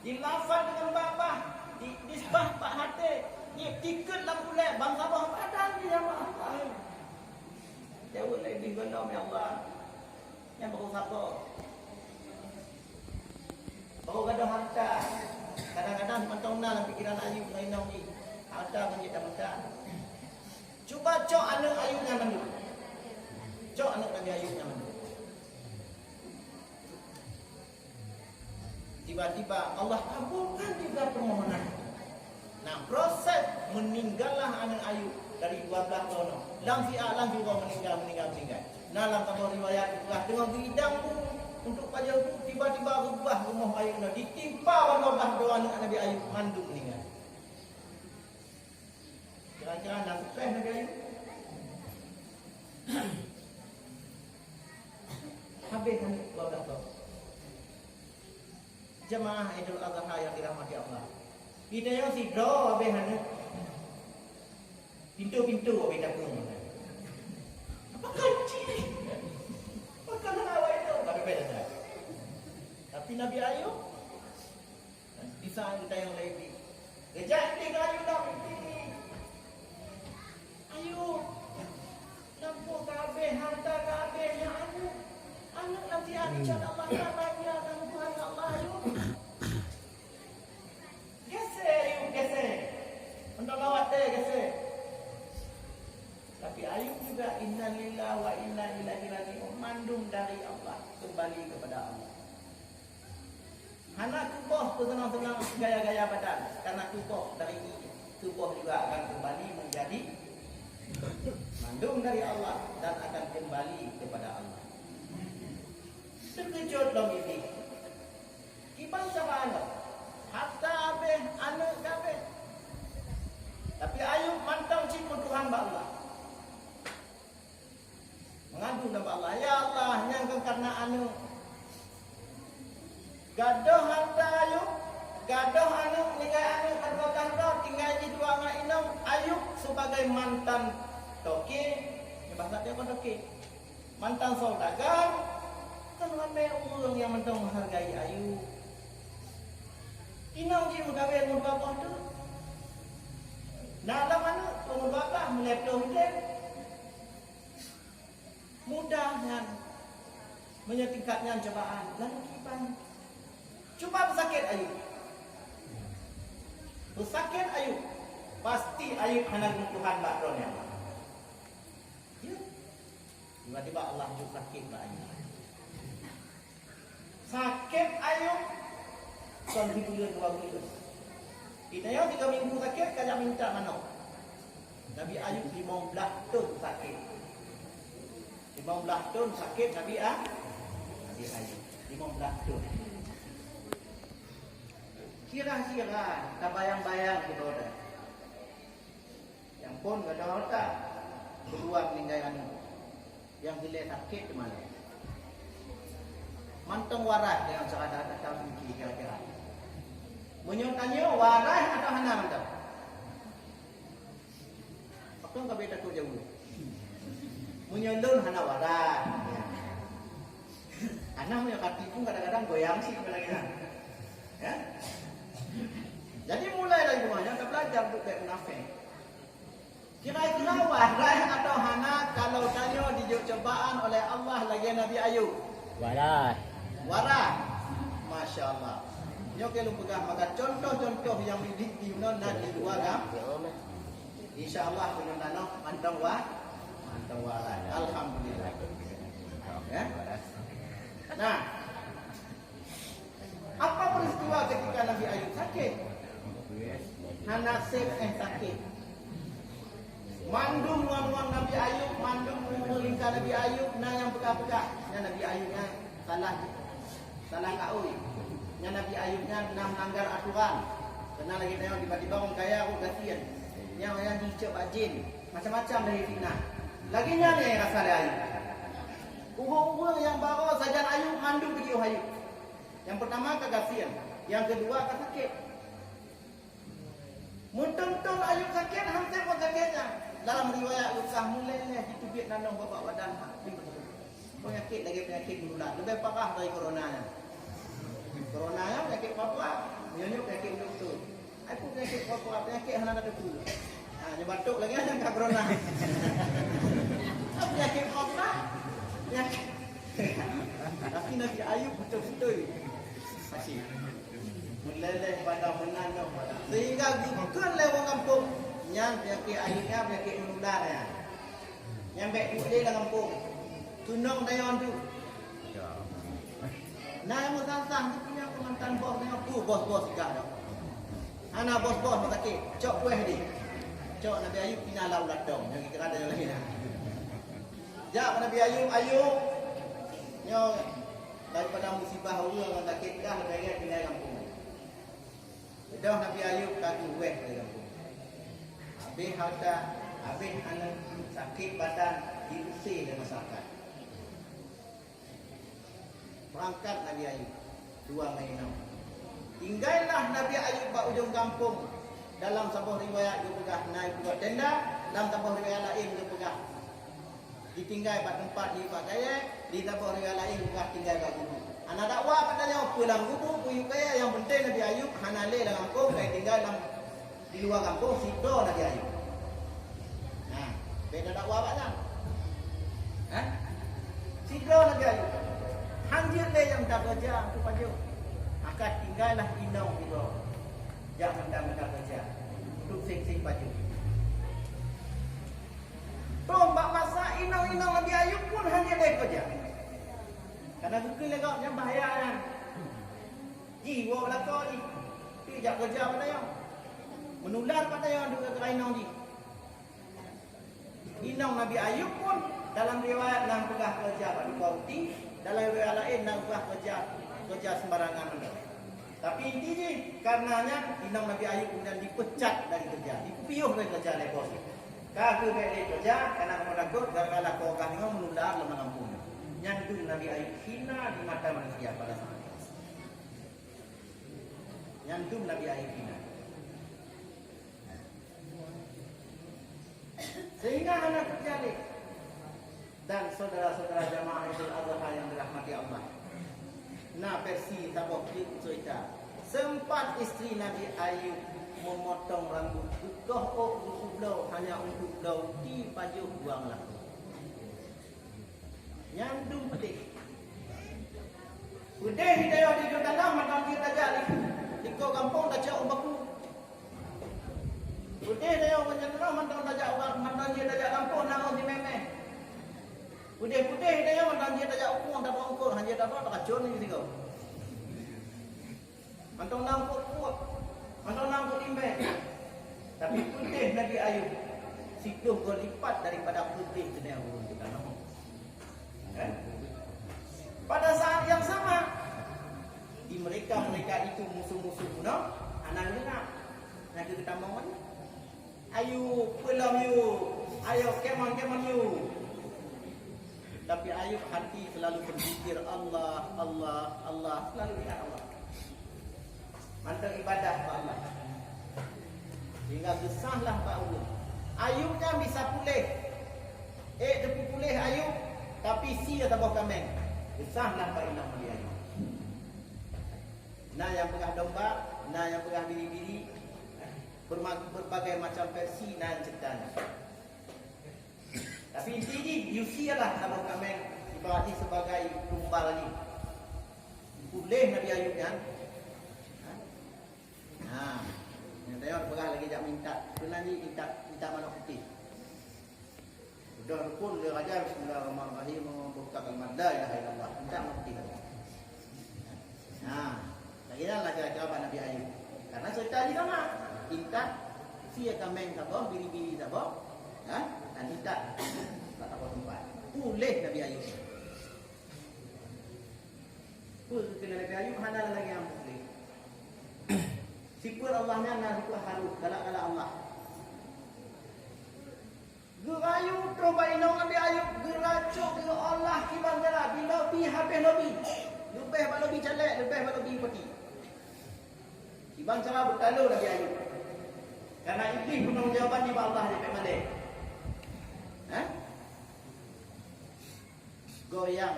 Dilafal dengan babah, disbah pak hati. Ni tiket lah boleh bangsa bawah badan ni sama Allah. Jauh lebih benar ya Allah. Yang baru siapa? Baru ada harta. Kadang-kadang mentona dalam fikiran Ayub mainau ni. Harta menjadi harta. Cuba cok anak Ayubnya mana? Cok anak Nabi Ayubnya mana? Tiba-tiba Allah kabulkan juga permohonan. Nah, proses meninggallah anak Ayub dari 12 tahun. Lang juga meninggal. Nah, dalam kabar riwayat itulah dengan bidang untuk pajak tiba-tiba rubah rumah Ayub ditimpa wabah doa Nabi Ayub manduk meninggal. Kira-kira nak sukses Nabi Ayub? habis kan 12 tahun. Jemaah Idul Adha yang dirahmati Allah. Kita yang si bro habis kan pintu-pintu habis takung. Apa kecil ni? Makanan awak itu tapi beda dah. Tapi Nabi Ayub bisa kita yang lain. Kejap tinggal Ayub dah ini. Ayub lampu kabeh, harta kabeh yang anak nanti akan Allah Taala dan Tuhan Allah Ayub. Geser. Untuk lawat geser. Tapi Ayub juga innalillahi wa inna ilaihi raji'un, mandung dari Allah, kembali kepada Allah. Anak tubuh tu senang-senang gaya-gaya badan, karena tubuh dari tubuh juga akan kembali menjadi mandung dari Allah dan akan kembali kepada Allah. Terkejut dong ini. Kiban sama anak, hatta abeh anak kabeh. Tapi Ayub mantau cipu Tuhan Allah. Mengadu kepada Allah, ya Allah, nyangka karena anu gadoh harta Ayub, gadoh anu ninggal anu harta tinggal di dua anak inang Ayub sebagai mantan toke, bahasa dia kan toke, mantan saudagar, kan ramai orang yang mentang menghargai Ayub. Inang dia menggawe umur berapa tu? Dalam anu umur berapa melepto hidup? Mudah dan menyetingkatnya cobaan lalu kipan cuba bersakit Ayub, bersakit Ayub, pasti Ayub hendak Tuhan bakronnya. Ya, tiba-tiba Allah juga sakit Ayub. Sakit Ayub kon bulan 2 bulan. Kita yang 3 minggu sakit kaya minta mana? Nabi Ayub 15 tahun sakit. 15 tahun sakit Nabi Ayub 15 tahun. Kira-kira tak bayang-bayang kita ada. Yang pun gak ada harta kedua meninggal anu. Yang bila sakit di mana? Mantong waras dengan cara tahu kira-kira. Menyuntanya waras atau hana mantong? Apa enggak beda tu jauh. Menyelun hana waras. Anak punya kaki pun kadang-kadang goyang sih lagi. Ya. Jadi mulai dari rumahnya kita belajar untuk baik munafik. Kira-kira waras atau hana kalau tanya dicobaan oleh Allah lagi Nabi Ayub? Waras. Waras. Masya Allah. Nyo kalau pegang maka contoh-contoh yang di Yunan dan di luar kan? Insya-Allah punya tanah mantang waras. Alhamdulillah. Ya. Nah, apa peristiwa ketika Nabi Ayub sakit? Nasib sakit. Mandung nuan Nabi Ayub, mandung melingkar Nabi Ayub, nah yang pekak-pekak. Nabi Ayubnya salah kaui. Nabi Ayubnya melanggar aturan. Karena lagi tengok tiba-tiba orang kaya aku kasihan. Yang dicop jin, macam-macam dari fitnah. Lagi nya ni rasa dia Ayub. Uang yang bawa sajan Ayub mandung pergi Ayub. Yang pertama kegasian, yang kedua kesakit. Muntun-tun Ayub sakit, hampir pun sakitnya. Dalam riwayat Lukah mulainya ditubik nanong bapak badan. Penyakit menular, lebih parah dari coronanya. Coronanya penyakit apa? Nyonyok penyakit betul. Aku penyakit apa? Penyakit hana ada tu. Dia batuk lagi ada kat corona. Penyakit apa? Penyakit. Tapi Nabi Ayub betul-betul masih meleleh pada menanam sehingga bukan lewat kampung yang penyakit Ayubnya penyakit menular ya. Yang baik dia dalam kampung tunong dayon tu. Nah yang musang-sang tu punya pengantan bos dengan bos-bos juga dah. Anak bos-bos sakit, cok kuih dia. Cok Nabi Ayub kena lau ladong, yang kira ada lagi dah. Jak Nabi Ayub nyo daripada musibah orang yang sakit dah lebih baik tinggal kampung. Dah Nabi Ayub kaki weh di kampung. Habis harta, habis anak sakit badan diusir dari masyarakat. angkat Nabi Ayub. Dua mainau. Tinggallah Nabi Ayub ke ujung kampung. Dalam sebuah riwayat dia pegah naik buat tenda, dalam sebuah riwayat lain dia pegah ditinggal pada tempat di Pak Kaya, di sebuah riwayat lain pegah tinggal kat gubuk. Anak dakwah katanya pulang gubuk puyuk kaya, yang penting Nabi Ayub hanale dalam kampung, kaya tinggal dalam di luar kampung sido Nabi Ayub. Nah, beda dakwah mana? Hah? Sido Nabi Ayub. Hanjir le yang tak kerja tu paju. Akan tinggallah inau sido. Jangan mendak kerja. Duduk sing-sing baju. Tombak masa inau-inau Nabi Ayub pun hanya dia kerja. Karena bukan legak yang bahaya kan. Jiwa belakang ni. Tidak kerja pada yang. Menular pada yang juga ke inau ni. Inau Nabi Ayub pun dalam riwayat nang pegah kerja pada kauti. Dalam riwayat lain nang pegah kerja sembarangan benda. Tapi intinya karenanya inang Nabi Ayub kemudian dipecat dari kerja, dipiuh dari kerja lekos. Kau dari kerja karena menakut gara-gara kau kan menunda lama kampung. Nyandu Nabi Ayub hina di mata manusia pada saat itu. Nyandu Nabi Ayub hina. Sehingga anak terjadi dan saudara-saudara jamaah Idul Adha yang dirahmati Allah. Nah versi tabok cerita sempat isteri Nabi Ayub memotong rambut bukoh untuk hanya untuk lauti pajuk buang laku nyandung petik udah hidayah di dalam macam kita jadi di kau kampung dah jauh baku udah dia macam macam dah jauh macam dia dah jauh kampung nak di meme putih-putih dia macam dia tak jauh pun tak bongkor hanya tak apa kacau ni kau. Mantong nangkut kuat. Mantong nangkut imbang. Tapi putih Nabi Ayub situ berlipat daripada putih jenis urun kita nama. Kan? Pada saat yang sama di mereka itu musuh-musuh guna anak dengar. Nak kita mau mana? Ayu pulang you. Ayo kemon you. Tapi Ayub hati selalu berzikir Allah, Allah, Allah, selalu ingat Allah. Mantap ibadah kepada Allah. Hingga besarlah Pak Ulun. Ayubnya bisa pulih. Depu pulih Ayub, tapi si atau kameng. Besarlah Pak Inam dia Ayub. Nah yang pegah domba, nah yang pegah biri-biri, berbagai macam versi nah cerita. Tapi intinya yusialah kalau kami ibaratnya sebagai tumbal lagi. Boleh Nabi Ayub kan? Nah, yang tanya pegah lagi tak minta, kena ni minta mana putih. Sudah pun dia ajar Bismillahirrahmanirrahim membukakan madda ilaha illallah. Minta mana putih lagi. Nah, tak kira lah cara Nabi Ayub. Karena cerita ni sama. Minta sia kameng tak apa, biri-biri tak apa. Kan? Dan tidak tak apa tempat. Boleh Nabi Ayub. Pun kena Nabi Ayub hana lagi yang boleh. Sipur Allahnya nak sipur Harut galak-galak Allah. Gerayu coba inong Nabi Ayub geracuk ke Allah kiban jala bila bi habis lobi. Lebih ba lobi calek, lebih ba lobi peti. Kiban cara bertalu Nabi Ayub. Karena iblis penanggung jawaban di Allah di Pemale. Goyang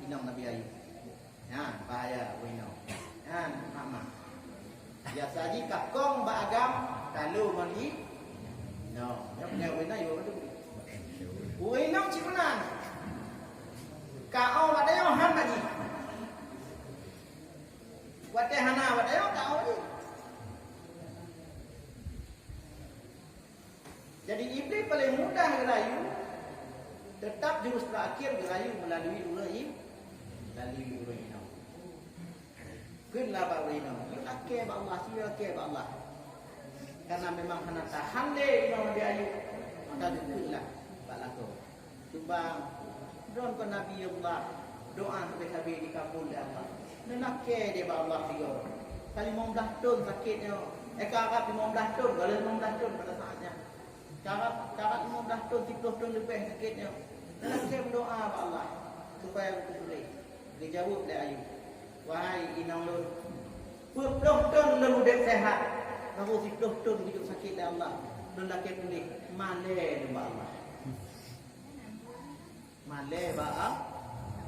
inang Nabi Ayub. Ya, bahaya inang. Ya, mama. Biasa ji kakong ba agam talu mandi. No, ya punya wina yo tu. Wina cipunan. Kau ada yang han lagi. Wate hana ada yang kau ni. Jadi iblis paling mudah gerayu. Tetap jurus terakhir gerayu melalui urai inau. Kenlah ba urai inau. Akeh ba Allah, akeh ba Allah. Karena memang hana tahan deh inau Nabi Ayub. Maka dikulah ba lako. Cuba don ko Nabi Allah doa habis-habis dikabul oleh Allah. Nenake dia ba Allah tiga. Kali 15 tahun sakitnya. Karat 15 tahun, kalau 15 tahun pada saatnya. Karat 15 tahun, 30 tahun lebih sakitnya. Dan saya berdoa kepada Allah supaya boleh Dia jawab dia Ayub. Wahai inang lun, puluh tahun lun udah sehat. Lalu si puluh tahun hidup sakit dia Allah. Lun laki pulih. Malai ba Allah. Malai ba Allah.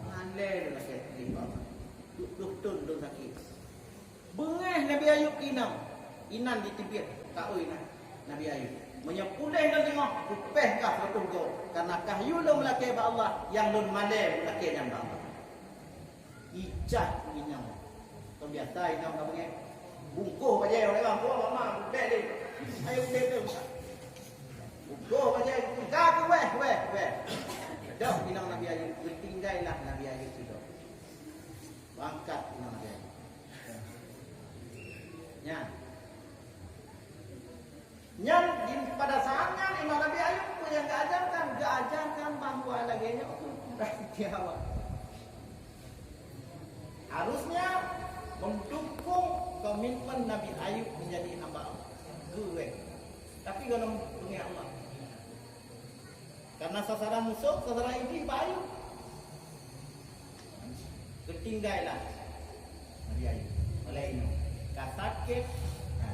Malai lun laki pulih ba Allah. Puluh tahun lun sakit. Bengah Nabi Ayub inang. Inan ditibit. Tak oi Nabi Ayub. Menyepulih dan tengok. Kupeh kah satu go. Karena kahyu lun laki ba Allah. Yang lun malai lun laki yang ba Allah. Ijah inang. Kau biasa inang kau punya. Bungkuh baca orang orang tua mama bek dia. Ayo bek tu. Bungkuh baca enggak tu weh. Dah inang Nabi Ayub tinggallah Nabi Ayub sudah. Bangkat inang Nabi Ayub. Nya pada saatnya inang Nabi Ayub punya ajarkan bahawa lagi nya rahsia. Harusnya mendukung komitmen Nabi Ayub menjadi hamba Allah. Tapi kalau dunia Allah. Karena sasaran musuh, sasaran iblis Ayub. Ketinggalan Nabi Ayub. Oleh ini, kasakit,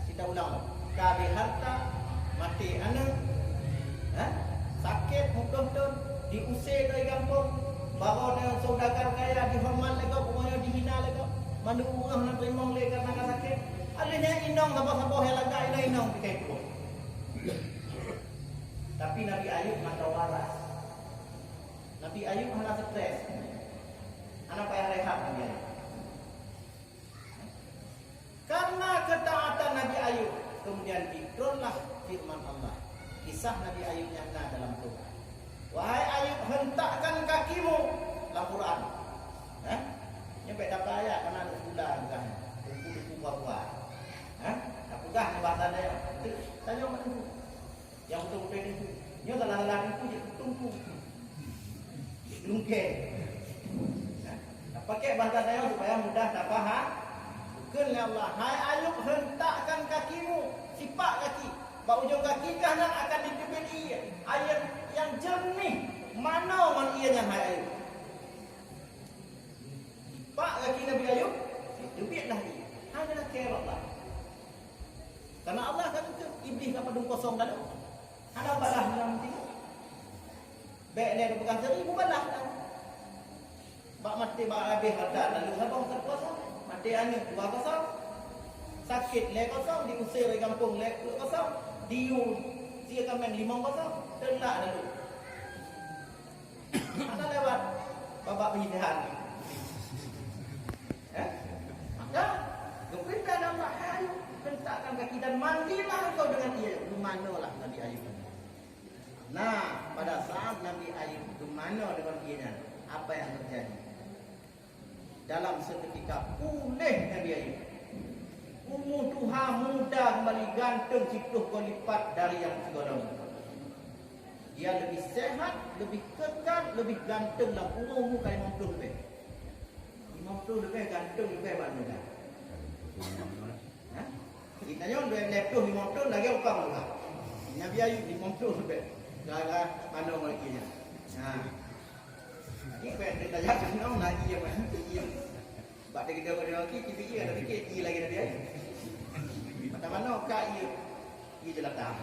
kita ulang. Kabi harta, mati anak, sakit betul-betul, diusir dari kampung, bawa dengan saudagar kaya, dihormat lagi, pokoknya dihina lagi. Mandu urang nak terima oleh karena sakit. Alihnya inong apa-apa yang laga inong dikai pun. Tapi Nabi Ayub mata waras. Nabi Ayub hanya stres. Anak payah rehat Nabi Ayub. Karena ketaatan Nabi Ayub, kemudian diturunlah firman Allah. Kisah Nabi Ayub yang ada dalam Quran. Wahai Ayub, hentakkan kakimu dalam Quran. Nyampe dapat ayat karena ada bulan kan. Kumpul buah-buah. Tak pegah ni bahasa dia. Tanya mak tu. Yang betul-betul itu. Nyo dalam itu je tunggu. Lungke. Tak pakai bahasa dia supaya mudah tak faham. Bukan Allah. Hai Ayub, hentakkan kakimu. Sipak kaki. Bak ujung kaki kanan akan ditebit ia. Air yang jernih. Mana man ianya hai Ayub? Pak lagi Nabi Ayub, debitlah dia. Hanyalah kira Allah. Karena Allah kan itu iblis apa dong kosong dah. Ada balah dalam hati. Baik dia pegang seribu balah. Bak mati bak habis harta lalu sabang terkuasa. Mati angin dua kosong. Sakit le kosong, diusir dari kampung le kosong. Diu sia kameng 5 kosong. Telak lalu. Ada lewat babak penyediaan. Maka perintah dalam Ayub, hentakkan kaki dan mandilah engkau dengan dia. Gemanolah Nabi Ayub. Nah, pada saat Nabi Ayub gemano dengan dia, apa yang terjadi? Dalam seketika pulih Nabi Ayub. Umur Tuhan muda kembali gantung 10 kali lipat dari yang segala. Dia lebih sehat, lebih kekal, lebih ganteng dalam umur kali 50 lebih. 50 lebih gantung lebih mana dah? Kita yang dua lepto 50 lagi upang juga. Nabi Ayub 50 lebih. Jaga mana lagi nya? Ini kan kita jangan nak lagi yang mana? Bak kita lagi kita ada fikir lagi Nabi Ayub. Macam mana kak ia? Ia jelas tak.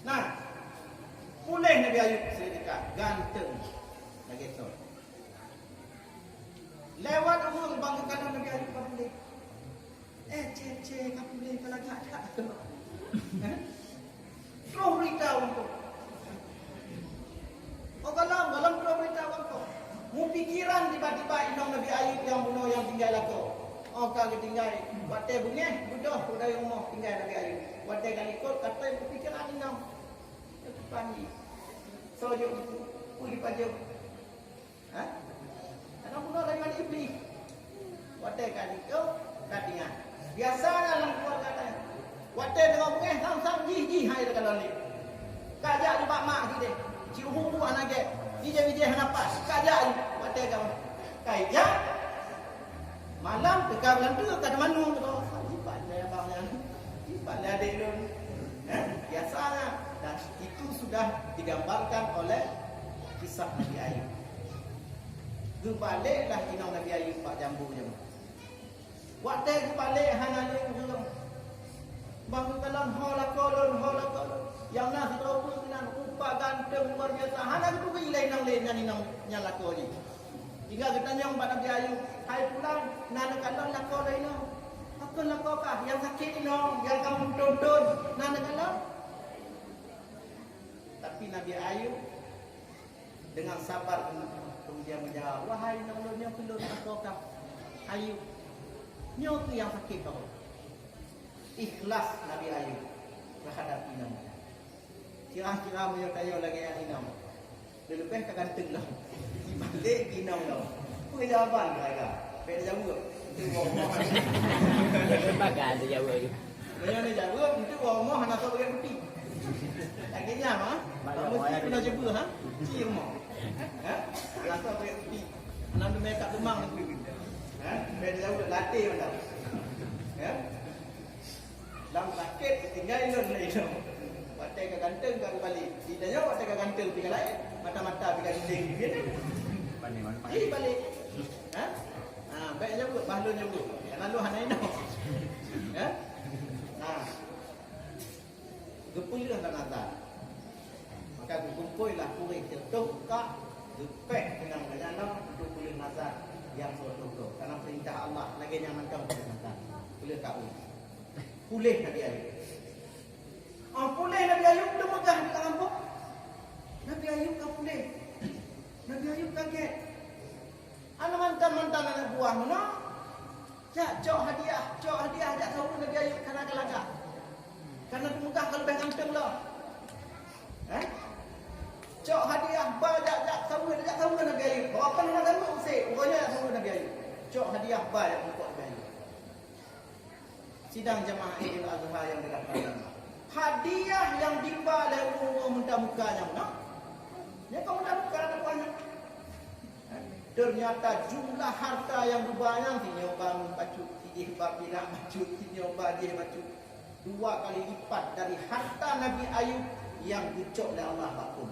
Nah, pulih Nabi Ayub sedekat ganteng lagi so. Lewat umur banggakan Nabi Ayub boleh. Cek kamu boleh kalau tak ada. Terus beritahu untuk. Galam terus beritahu untuk. Mu pikiran tiba-tiba inong Nabi Ayub yang bunuh yang tinggal aku. Kalau tinggal, waktu bunyi, budak dari rumah tinggal Nabi Ayub. Waktu kali ikut kata pikiran inong. Itu panji. So jauh itu, pergi pajak. Karena bunuh dari mana iblis. Waktu kali itu, katanya. Biasanya dalam keluarga katanya. Waktu dengan bunyi, sam-sam jih hai dekat dalam ni. Kajak di bak mak kita. Cium buku anak ke. Ija-ija napas. Kajak di waktu kamu. Kajak. Malam dekat bulan tu kat mana tu? Simpan dia abangnya. Simpan dia adik lu. Biasanya dan itu sudah digambarkan oleh kisah Nabi Ayub. Gebaliklah inau Nabi Ayub pak jambu jam. Waktu gebalik hana le urang. Bang kalam holakolon. Yang nak tahu dengan rupa ganteng luar biasa. Hana tu ke lain nang inang nyalako ni. Hingga kita nyong pada Nabi Ayub, hai pulang nana kalon lako lain no. Apa lako kah yang sakit ni no, yang kamu tonton nana kalon. Tapi Nabi Ayub dengan sabar kemudian menjawab, wahai nolongnya peluk apakah Ayub, nyo tu yang sakit kau. Ikhlas Nabi Ayub terhadap inam. Kira-kira punya tayo lagi yang inam. Lebih tak ganteng lah. Balik inam lah. Apa jawapan mereka? Beda jawab. Itu ngomong. Bagai ada jawab. Banyak ni jawab, itu ngomong nak tahu bagi putih. Akhirnya mah, mesti kena jumpa ha. Cium mah. Ha? Rasa bagi putih. Anak tu mereka lemang tu. Ha? Beda jawab latih mana. Ya? Dalam sakit tinggal ilun lah itu. Waktu ke ganteng ke balik. Tidaknya waktu ke ganteng pergi lain. Mata-mata pergi dinding. Gitu. Balik. Ha? Baik jawab, bahlun jawab. Jangan lu hana ini. Ya? Gepulah tak kata. Maka kumpullah kuih ketuk kak. Gepek dengan menyanam untuk kulit nazar yang soto. Karena perintah Allah lagi nyaman kau kulit nazar. Kulit kau. Pulih Nabi Ayub. Pulih Nabi Ayub tu megah di tangan pok. Nabi Ayub kau pulih. Nabi Ayub kaget. Anak mantan anak buah mana? Cok hadiah ajak tahu Nabi Ayub karena kelakar. Karena tu megah kalau lebih ganteng lah. Cok hadiah ajak tahu Nabi Ayub. Apa nak tahu usik? Pokoknya ajak tahu Nabi Ayub. Cok hadiah ajak untuk Nabi Ayub. Sidang jemaah Idul Adha yang dirahmati. Hadiah yang dibawa oleh umur muda mukanya mana? Ya kau muda muka ada banyak. Ternyata jumlah harta yang berbanyak si nyoba membacut, si bila bacut, si nyoba dia bacut 2 kali lipat dari harta Nabi Ayub yang dicok oleh Allah Bakun.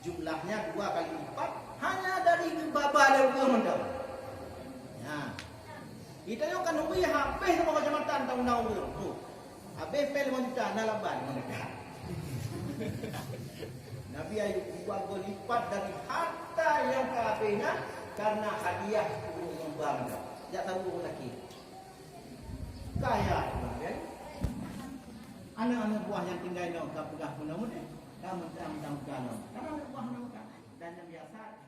Jumlahnya 2 kali lipat hanya dari baba lewu muda. Nah. Kita yang kan ubi habis sama kecamatan tahun-tahun tu. Habis pel juta nalaban mereka. Nabi Ayub 2 kali lipat dari harta yang kehabisnya karena hadiah burung bangga. Tak tahu lagi. Kaya kan? Anak-anak buah yang tinggal di pegah muda-muda. Kamu tahu. Karena buah muda dan yang biasa